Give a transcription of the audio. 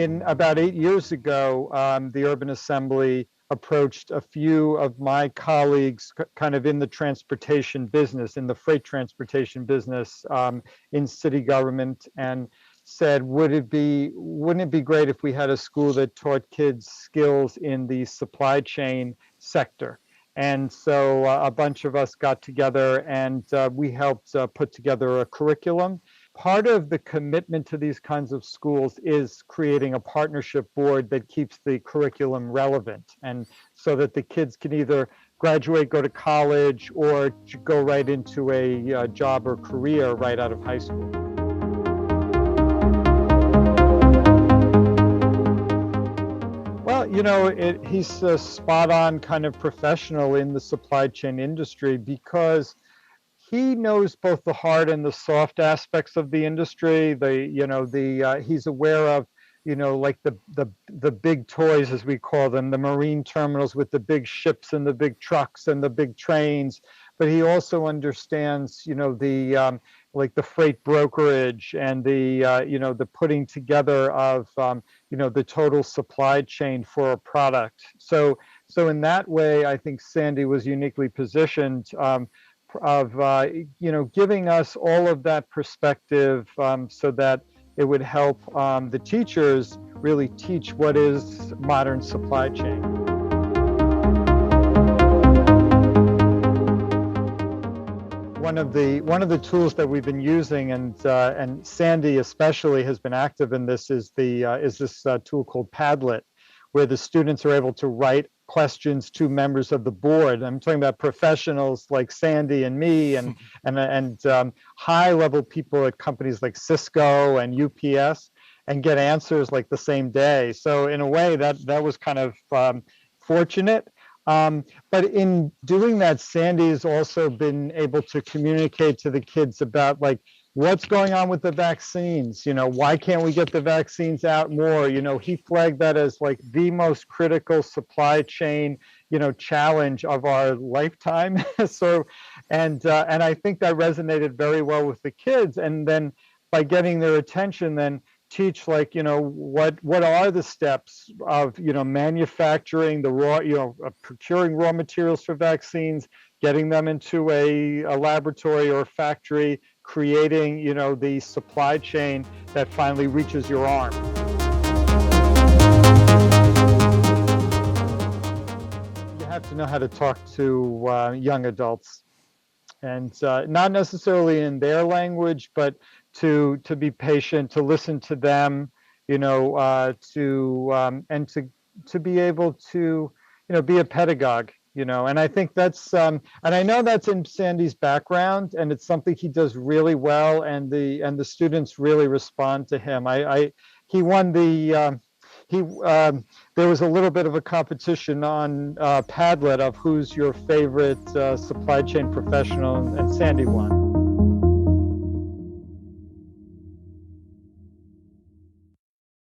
in about 8 years ago, the Urban Assembly approached a few of my colleagues kind of in the transportation business, in the freight transportation business, in city government, and said, wouldn't it be great if we had a school that taught kids skills in the supply chain sector? And so a bunch of us got together and we helped put together a curriculum. Part of the commitment to these kinds of schools is creating a partnership board that keeps the curriculum relevant, and so that the kids can either graduate, go to college, or go right into a job or career right out of high school. Well, he's a spot-on kind of professional in the supply chain industry because he knows both the hard and the soft aspects of the industry. He's aware of, like the big toys, as we call them, the marine terminals with the big ships and the big trucks and the big trains. But he also understands, like the freight brokerage and the putting together of, the total supply chain for a product. So in that way, I think Sandy was uniquely positioned. Of giving us all of that perspective, so that it would help the teachers really teach what is modern supply chain. One of the tools that we've been using, and Sandy especially has been active in this, is this tool called Padlet, where the students are able to write questions to members of the board. I'm talking about professionals like Sandy and me, and high-level people at companies like Cisco and UPS, and get answers like the same day. So in a way, that was kind of fortunate. But in doing that, Sandy has also been able to communicate to the kids about like what's going on with the vaccines. Why can't we get the vaccines out more? He flagged that as like the most critical supply chain, challenge of our lifetime. And I think that resonated very well with the kids. And then by getting their attention, then teach like, what are the steps of, manufacturing the raw, procuring raw materials for vaccines, getting them into a laboratory or factory, creating, the supply chain that finally reaches your arm. You have to know how to talk to young adults, and not necessarily in their language, but to be patient, to listen to them, and to be able to, be a pedagogue. And I think that's, and I know that's in Sandy's background, and it's something he does really well, and the students really respond to him. He won the, there was a little bit of a competition on Padlet of who's your favorite supply chain professional, and Sandy won.